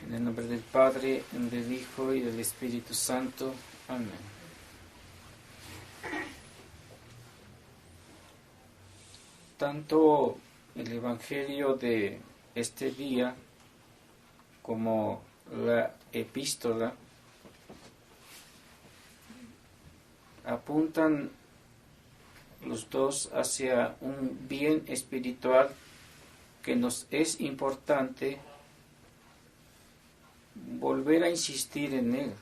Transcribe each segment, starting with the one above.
En el nombre del Padre, del Hijo y del Espíritu Santo. Amén. Tanto el Evangelio de este día como la epístola apuntan los dos hacia un bien espiritual que nos es importante volver a insistir en él.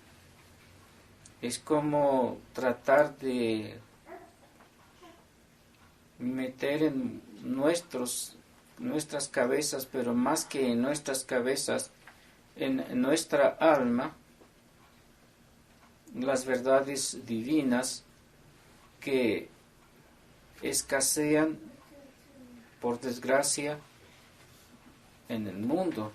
Es como tratar de meter en nuestras cabezas, pero más que en nuestras cabezas, en nuestra alma, las verdades divinas que escasean, por desgracia, en el mundo.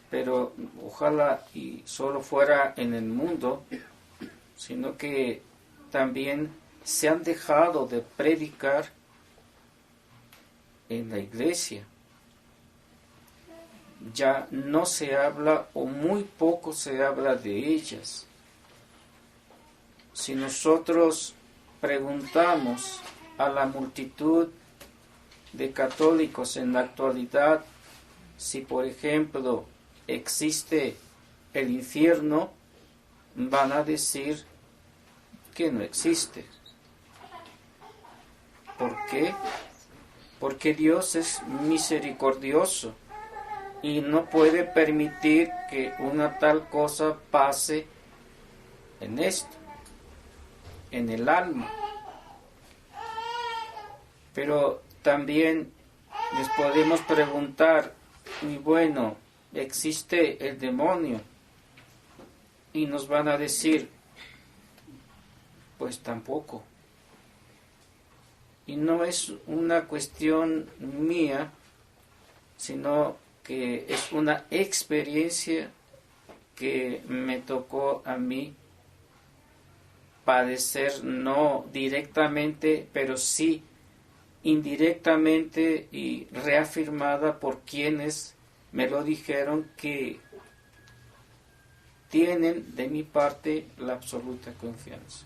Pero ojalá y solo fuera en el mundo, sino que también se han dejado de predicar en la iglesia. Ya no se habla o muy poco se habla de ellas. Si nosotros preguntamos a la multitud de católicos en la actualidad si, por ejemplo, existe el infierno, van a decir que no existe. ¿Por qué? Porque Dios es misericordioso y no puede permitir que una tal cosa pase en esto, en el alma. Pero también les podemos preguntar, y bueno, ¿existe el demonio? Y nos van a decir, pues tampoco. Y no es una cuestión mía, sino que es una experiencia que me tocó a mí padecer, no directamente, pero sí indirectamente y reafirmada por quienes me lo dijeron, que tienen de mi parte la absoluta confianza.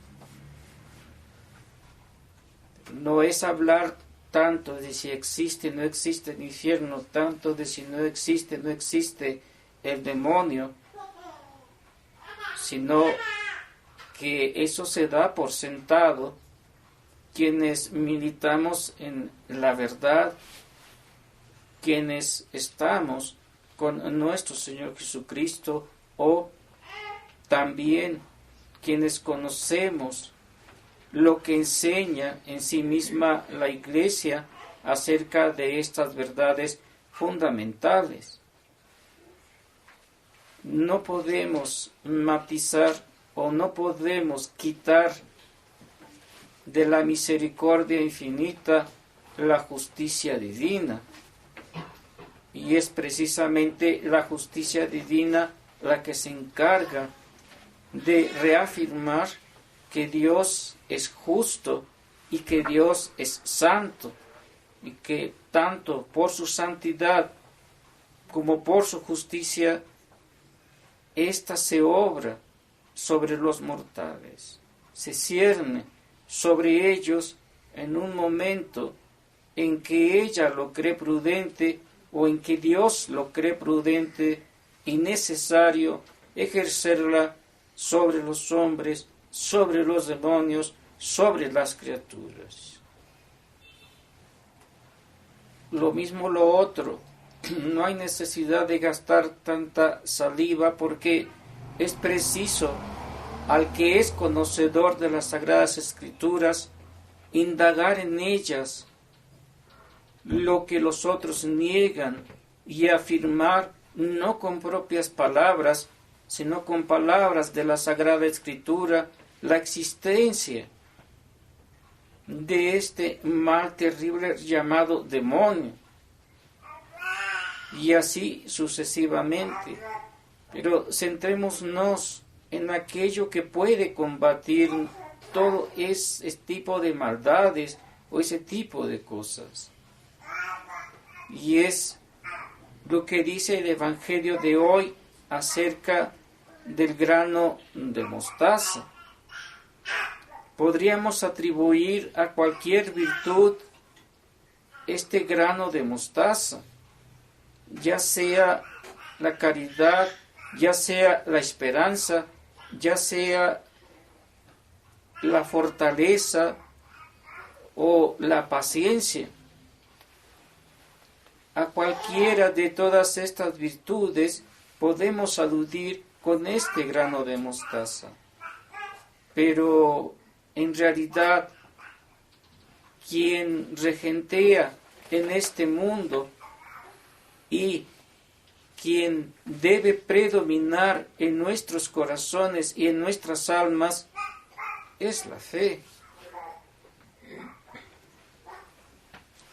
No es hablar tanto de si existe o no existe el infierno, tanto de si no existe el demonio, sino que eso se da por sentado quienes militamos en la verdad, quienes estamos con nuestro Señor Jesucristo, o también quienes conocemos lo que enseña en sí misma la Iglesia acerca de estas verdades fundamentales. No podemos matizar o no podemos quitar de la misericordia infinita la justicia divina. Y es precisamente la justicia divina la que se encarga de reafirmar que Dios es justo y que Dios es santo, y que tanto por su santidad como por su justicia, ésta se obra sobre los mortales, se cierne sobre ellos en un momento en que ella lo cree prudente, o en que Dios lo cree prudente y necesario ejercerla sobre los hombres, sobre los demonios, sobre las criaturas. Lo mismo lo otro, no hay necesidad de gastar tanta saliva, porque es preciso al que es conocedor de las Sagradas Escrituras indagar en ellas lo que los otros niegan y afirmar, no con propias palabras, sino con palabras de la Sagrada Escritura, la existencia de este mal terrible llamado demonio, y así sucesivamente. Pero centrémonos en aquello que puede combatir todo ese tipo de maldades o ese tipo de cosas, y es lo que dice el Evangelio de hoy acerca del grano de mostaza. Podríamos atribuir a cualquier virtud este grano de mostaza, ya sea la caridad, ya sea la esperanza, ya sea la fortaleza o la paciencia. A cualquiera de todas estas virtudes podemos aludir con este grano de mostaza. Pero en realidad, quien regentea en este mundo y quien debe predominar en nuestros corazones y en nuestras almas es la fe.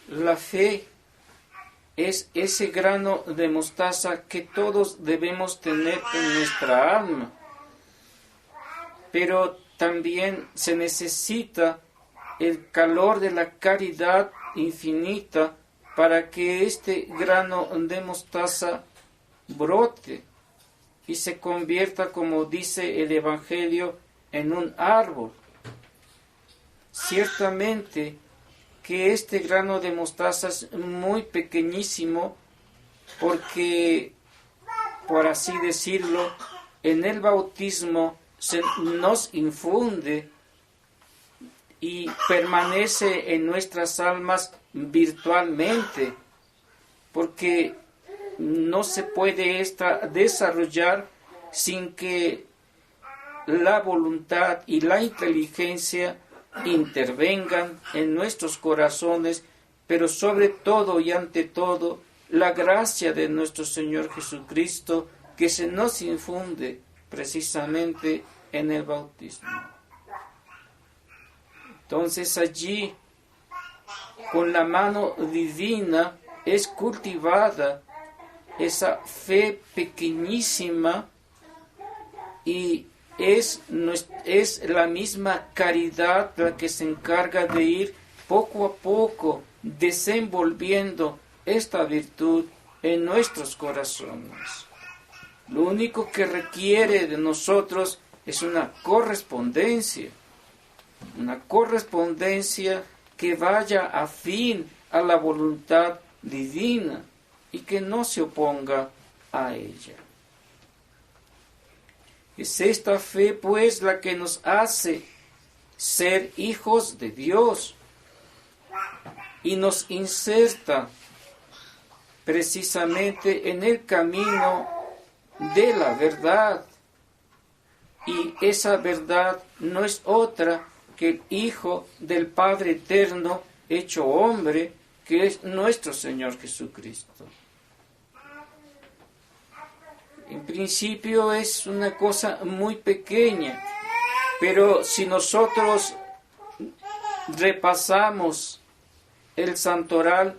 La fe es ese grano de mostaza que todos debemos tener en nuestra alma. Pero también se necesita el calor de la caridad infinita para que este grano de mostaza brote y se convierta, como dice el Evangelio, en un árbol. Ciertamente que este grano de mostaza es muy pequeñísimo porque, por así decirlo, en el bautismo se nos infunde y permanece en nuestras almas virtualmente, porque no se puede desarrollar sin que la voluntad y la inteligencia intervengan en nuestros corazones, pero sobre todo y ante todo la gracia de nuestro Señor Jesucristo que se nos infunde precisamente en el bautismo. Entonces allí, con la mano divina, es cultivada esa fe pequeñísima y es la misma caridad la que se encarga de ir poco a poco desenvolviendo esta virtud en nuestros corazones. Lo único que requiere de nosotros es una correspondencia que vaya afín a la voluntad divina y que no se oponga a ella. Es esta fe, pues, la que nos hace ser hijos de Dios y nos inserta precisamente en el camino de la verdad. Y esa verdad no es otra que el Hijo del Padre Eterno hecho hombre, que es nuestro Señor Jesucristo. En principio es una cosa muy pequeña, pero si nosotros repasamos el santoral,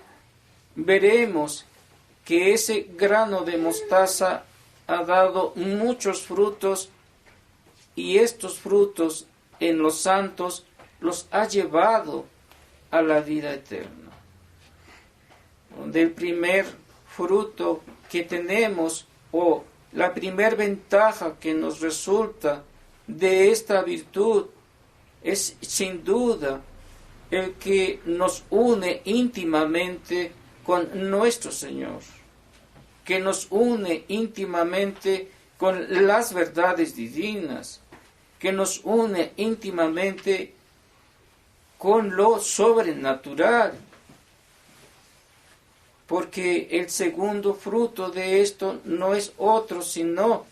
veremos que ese grano de mostaza ha dado muchos frutos y estos frutos en los santos los ha llevado a la vida eterna. Donde el primer fruto que tenemos o la primer ventaja que nos resulta de esta virtud es sin duda el que nos une íntimamente con nuestro Señor, que nos une íntimamente con las verdades divinas, que nos une íntimamente con lo sobrenatural, porque el segundo fruto de esto no es otro sino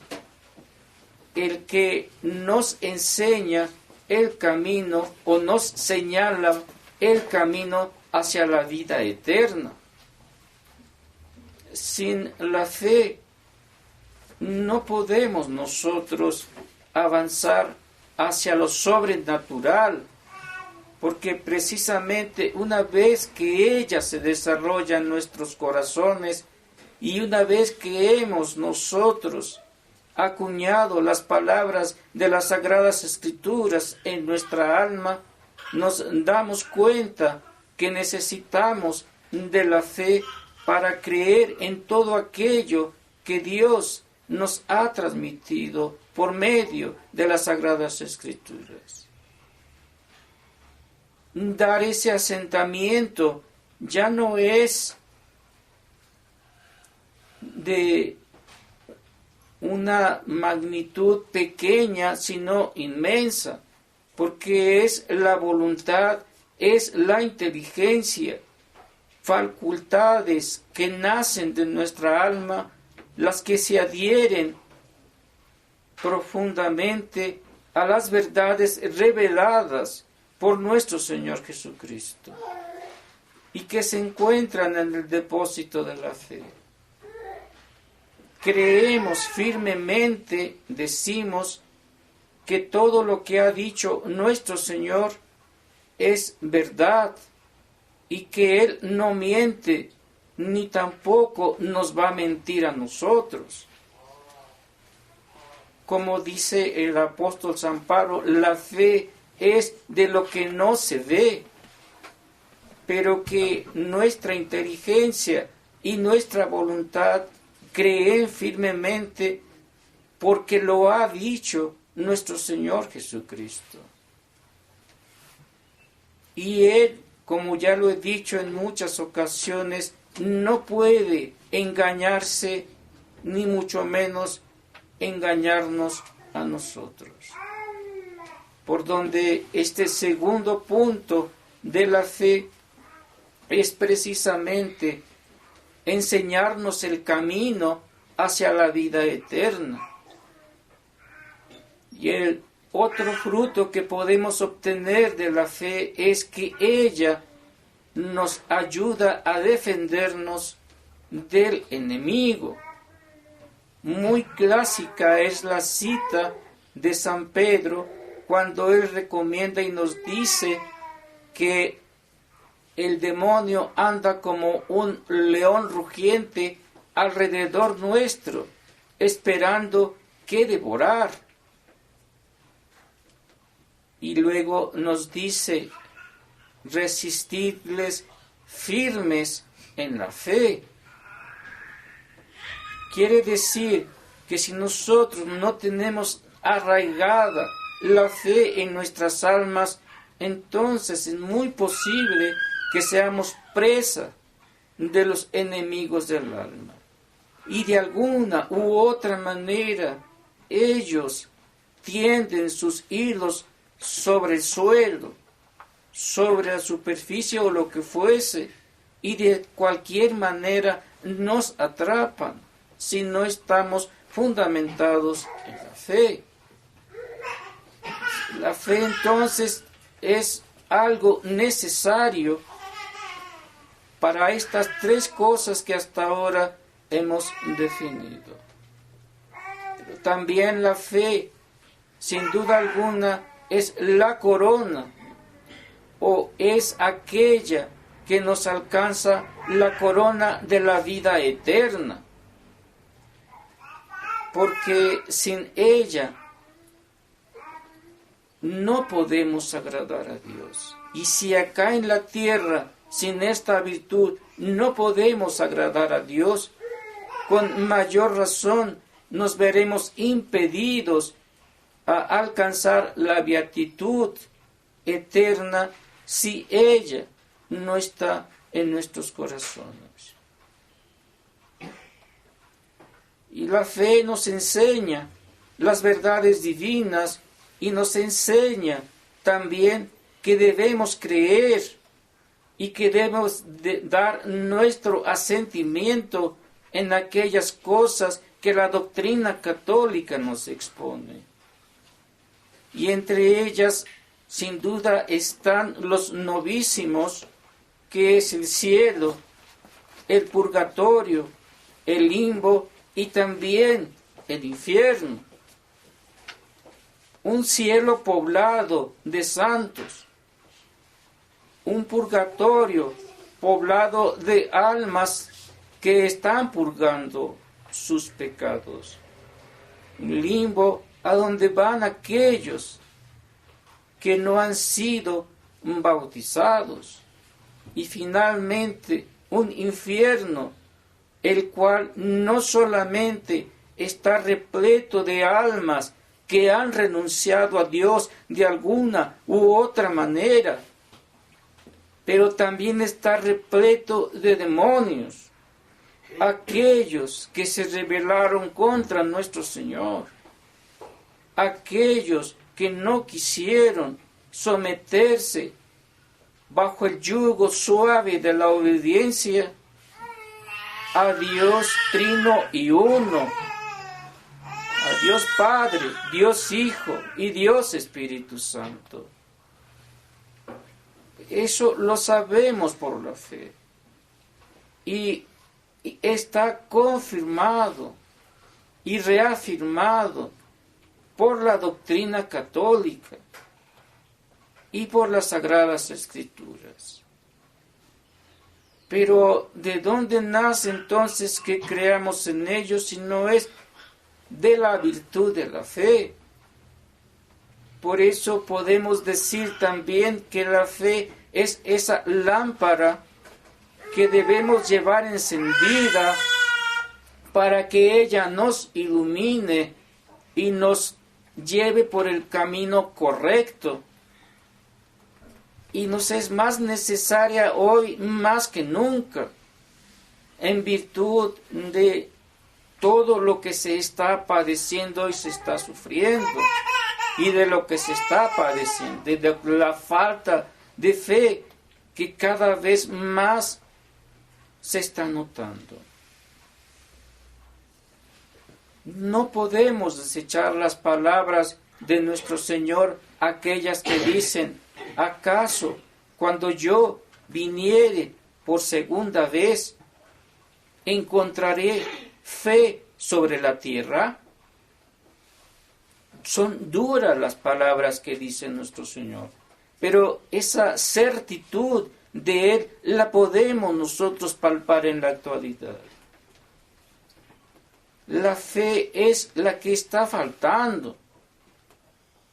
el que nos enseña el camino o nos señala el camino hacia la vida eterna. Sin la fe no podemos nosotros avanzar hacia lo sobrenatural, porque precisamente una vez que ella se desarrolla en nuestros corazones y una vez que hemos nosotros acuñado las palabras de las Sagradas Escrituras en nuestra alma, nos damos cuenta que necesitamos de la fe para creer en todo aquello que Dios nos ha transmitido por medio de las Sagradas Escrituras. Dar ese asentamiento ya no es de una magnitud pequeña, sino inmensa, porque es la voluntad, es la inteligencia, facultades que nacen de nuestra alma, las que se adhieren profundamente a las verdades reveladas por nuestro Señor Jesucristo y que se encuentran en el depósito de la fe. Creemos firmemente, decimos, que todo lo que ha dicho nuestro Señor es verdad y que Él no miente ni tampoco nos va a mentir a nosotros. Como dice el apóstol San Pablo, la fe es de lo que no se ve, pero que nuestra inteligencia y nuestra voluntad creen firmemente porque lo ha dicho nuestro Señor Jesucristo. Y Él, como ya lo he dicho en muchas ocasiones, no puede engañarse, ni mucho menos engañarnos a nosotros. Por donde este segundo punto de la fe es precisamente enseñarnos el camino hacia la vida eterna. Y el otro fruto que podemos obtener de la fe es que ella nos ayuda a defendernos del enemigo. Muy clásica es la cita de San Pedro cuando él recomienda y nos dice que el demonio anda como un león rugiente alrededor nuestro, esperando que devorar. Y luego nos dice, resistidles firmes en la fe. Quiere decir que si nosotros no tenemos arraigada la fe en nuestras almas, entonces es muy posible que seamos presa de los enemigos del alma. Y de alguna u otra manera, ellos tienden sus hilos sobre el suelo, sobre la superficie o lo que fuese, y de cualquier manera nos atrapan si no estamos fundamentados en la fe. La fe entonces es algo necesario para estas tres cosas que hasta ahora hemos definido. Pero también la fe, sin duda alguna, es la corona o es aquella que nos alcanza la corona de la vida eterna. Porque sin ella no podemos agradar a Dios. Y si acá en la tierra, sin esta virtud, no podemos agradar a Dios, con mayor razón nos veremos impedidos a alcanzar la beatitud eterna si ella no está en nuestros corazones. Y la fe nos enseña las verdades divinas y nos enseña también que debemos creer y que debemos dar nuestro asentimiento en aquellas cosas que la doctrina católica nos expone. Y entre ellas, sin duda, están los novísimos, que es el cielo, el purgatorio, el limbo y también el infierno. Un cielo poblado de santos, un purgatorio poblado de almas que están purgando sus pecados, un limbo a donde van aquellos que no han sido bautizados, y finalmente un infierno, el cual no solamente está repleto de almas que han renunciado a Dios de alguna u otra manera, pero también está repleto de demonios, aquellos que se rebelaron contra nuestro Señor, aquellos que no quisieron someterse bajo el yugo suave de la obediencia a Dios Trino y Uno, a Dios Padre, Dios Hijo y Dios Espíritu Santo. Eso lo sabemos por la fe. Y está confirmado y reafirmado por la doctrina católica y por las Sagradas Escrituras. Pero ¿de dónde nace entonces que creamos en ellos si no es de la virtud de la fe? Por eso podemos decir también que la fe es esa lámpara que debemos llevar encendida para que ella nos ilumine y nos lleve por el camino correcto. Y nos es más necesaria hoy más que nunca, en virtud de todo lo que se está padeciendo y se está sufriendo, y de lo que se está padeciendo, de la falta de fe que cada vez más se está notando. No podemos desechar las palabras de nuestro Señor, aquellas que dicen: ¿acaso cuando yo viniere por segunda vez encontraré fe sobre la tierra? Son duras las palabras que dice nuestro Señor, pero esa certitud de Él la podemos nosotros palpar en la actualidad. La fe es la que está faltando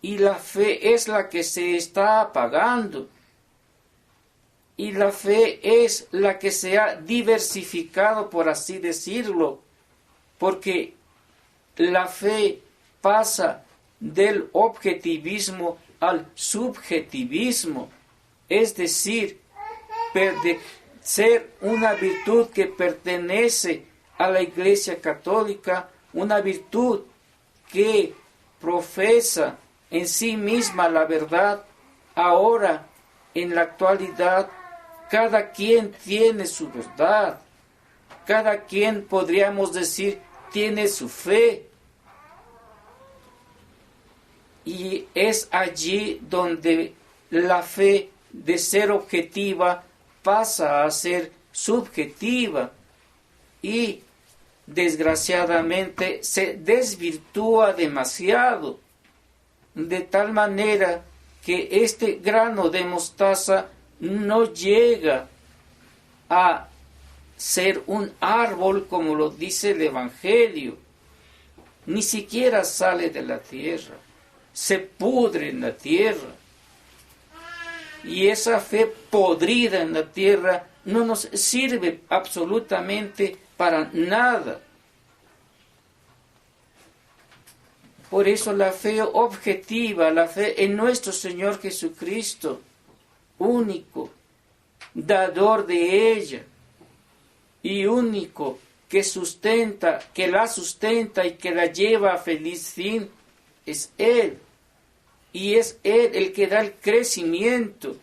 y la fe es la que se está apagando y la fe es la que se ha diversificado, por así decirlo, porque la fe pasa del objetivismo al subjetivismo, es decir, de ser una virtud que pertenece a la Iglesia Católica, una virtud que profesa en sí misma la verdad. Ahora, en la actualidad, cada quien tiene su verdad, cada quien, podríamos decir, tiene su fe. Y es allí donde la fe, de ser objetiva, pasa a ser subjetiva y desgraciadamente se desvirtúa demasiado, de tal manera que este grano de mostaza no llega a ser un árbol como lo dice el Evangelio, ni siquiera sale de la tierra, se pudre en la tierra. Y esa fe podrida en la tierra no nos sirve absolutamente para nada. Por eso la fe objetiva, la fe en nuestro Señor Jesucristo, único, dador de ella, y único que sustenta, que la sustenta y que la lleva a feliz fin, es Él. Y es Él el que da el crecimiento,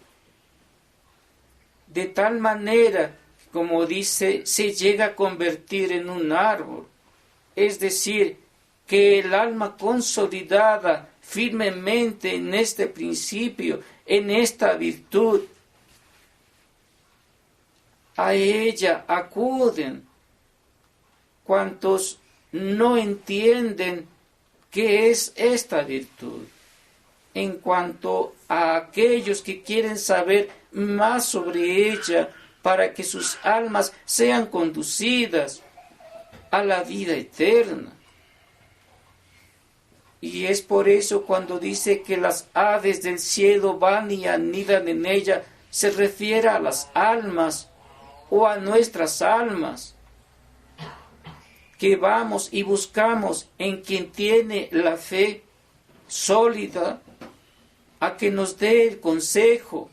de tal manera, como dice, se llega a convertir en un árbol. Es decir, que el alma consolidada firmemente en este principio, en esta virtud, a ella acuden cuantos no entienden qué es esta virtud. En cuanto a aquellos que quieren saber más sobre ella para que sus almas sean conducidas a la vida eterna. Y es por eso cuando dice que las aves del cielo van y anidan en ella, se refiere a las almas o a nuestras almas, que vamos y buscamos en quien tiene la fe sólida, a que nos dé el consejo,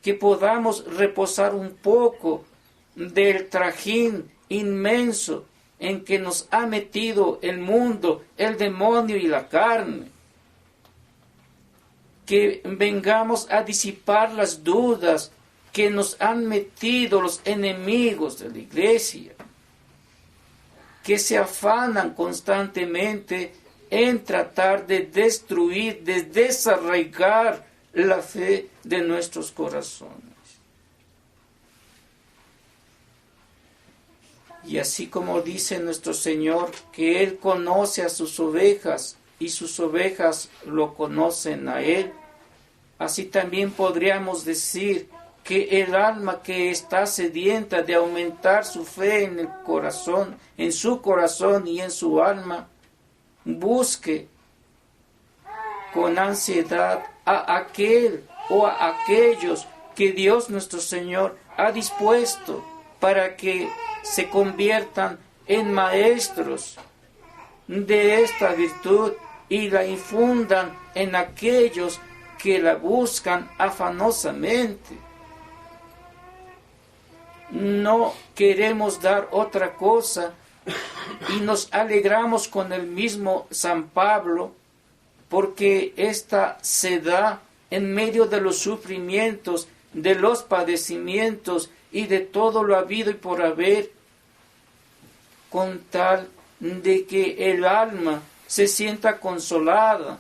que podamos reposar un poco del trajín inmenso en que nos ha metido el mundo, el demonio y la carne. Que vengamos a disipar las dudas que nos han metido los enemigos de la iglesia, que se afanan constantemente en tratar de destruir, de desarraigar la fe de nuestros corazones. Y así como dice nuestro Señor, que Él conoce a sus ovejas y sus ovejas lo conocen a Él, así también podríamos decir que el alma que está sedienta de aumentar su fe en el corazón, en su corazón y en su alma, busque con ansiedad a aquel o a aquellos que Dios nuestro Señor ha dispuesto para que se conviertan en maestros de esta virtud y la infundan en aquellos que la buscan afanosamente. No queremos dar otra cosa y nos alegramos con el mismo San Pablo, porque esta se da en medio de los sufrimientos, de los padecimientos y de todo lo habido y por haber, con tal de que el alma se sienta consolada,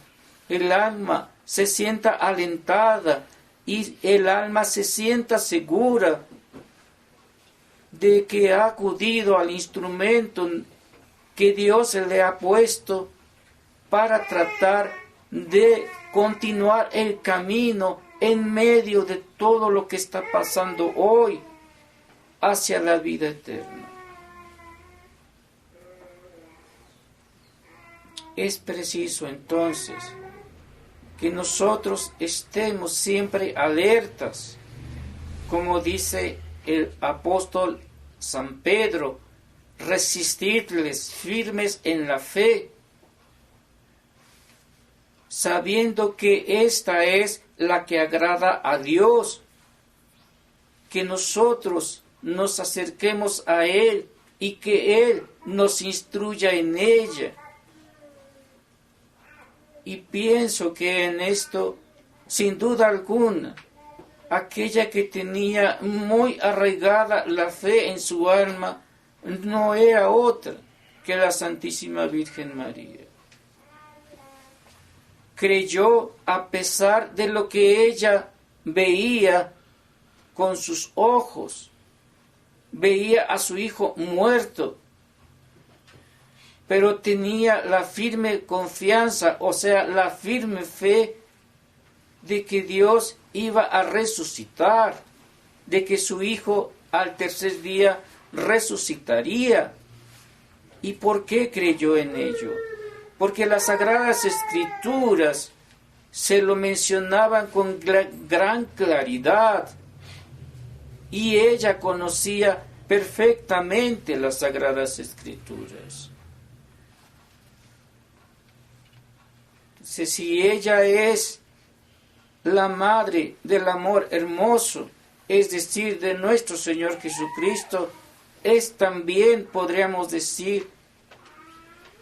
el alma se sienta alentada y el alma se sienta segura de que ha acudido al instrumento que Dios le ha puesto para tratar de continuar el camino en medio de todo lo que está pasando hoy hacia la vida eterna. Es preciso entonces que nosotros estemos siempre alertas, como dice el apóstol San Pedro, resistirles firmes en la fe, sabiendo que esta es la que agrada a Dios, que nosotros nos acerquemos a Él y que Él nos instruya en ella. Y pienso que en esto, sin duda alguna, aquella que tenía muy arraigada la fe en su alma no era otra que la Santísima Virgen María. Creyó a pesar de lo que ella veía con sus ojos. Veía a su hijo muerto, pero tenía la firme confianza, o sea, la firme fe de que Dios iba a resucitar, de que su hijo al tercer día resucitaría. ¿Y por qué creyó en ello? Porque las Sagradas Escrituras se lo mencionaban con gran claridad y ella conocía perfectamente las Sagradas Escrituras. Entonces, si ella es la madre del amor hermoso, es decir, de nuestro Señor Jesucristo, es también, podríamos decir,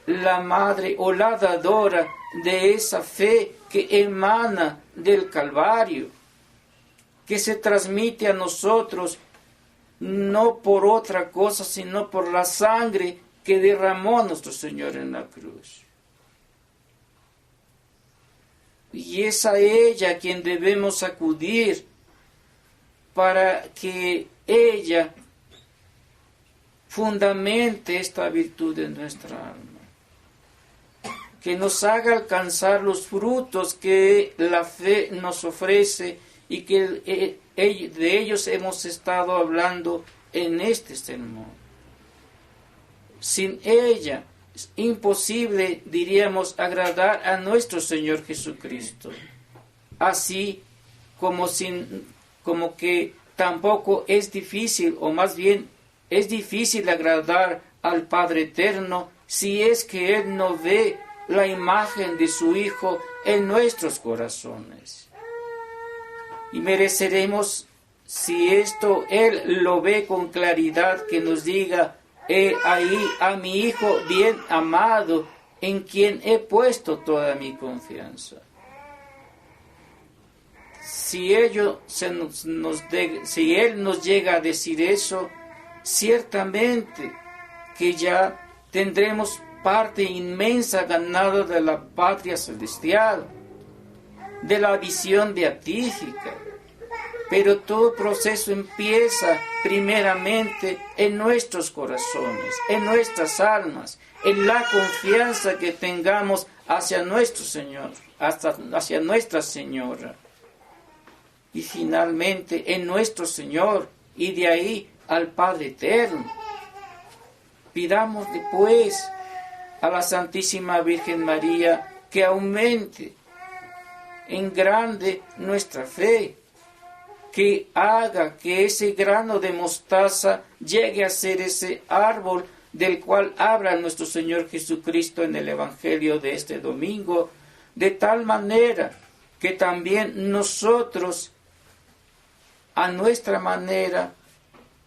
la madre o la dadora de esa fe que emana del Calvario, que se transmite a nosotros no por otra cosa, sino por la sangre que derramó nuestro Señor en la cruz. Y es a ella a quien debemos acudir para que ella fundamente esta virtud en nuestra alma, que nos haga alcanzar los frutos que la fe nos ofrece y que de ellos hemos estado hablando en este sermón. Sin ella es imposible, diríamos, agradar a nuestro Señor Jesucristo, así como que tampoco es difícil, o más bien es difícil agradar al Padre Eterno si es que Él no ve la imagen de su Hijo en nuestros corazones. Y mereceremos, si esto Él lo ve con claridad, que nos diga: he ahí a mi Hijo bien amado, en quien he puesto toda mi confianza. Si Él nos llega a decir eso, ciertamente que ya tendremos parte inmensa ganada de la patria celestial, de la visión beatífica. Pero todo proceso empieza primeramente en nuestros corazones, en nuestras almas, en la confianza que tengamos hacia nuestro Señor, hacia Nuestra Señora. Y finalmente en nuestro Señor, y de ahí al Padre Eterno. Pidámosle pues a la Santísima Virgen María que aumente en grande nuestra fe, que haga que ese grano de mostaza llegue a ser ese árbol del cual habla nuestro Señor Jesucristo en el Evangelio de este domingo, de tal manera que también nosotros, a nuestra manera,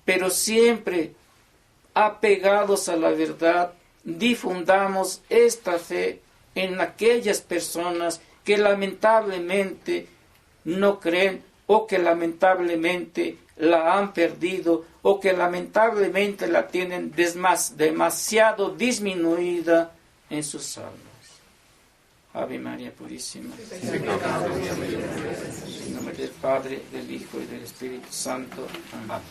pero siempre apegados a la verdad, difundamos esta fe en aquellas personas que lamentablemente no creen, o que lamentablemente la han perdido, o que lamentablemente la tienen demasiado disminuida en sus almas. Ave María Purísima. En nombre del Padre, del Hijo y del Espíritu Santo. Amén.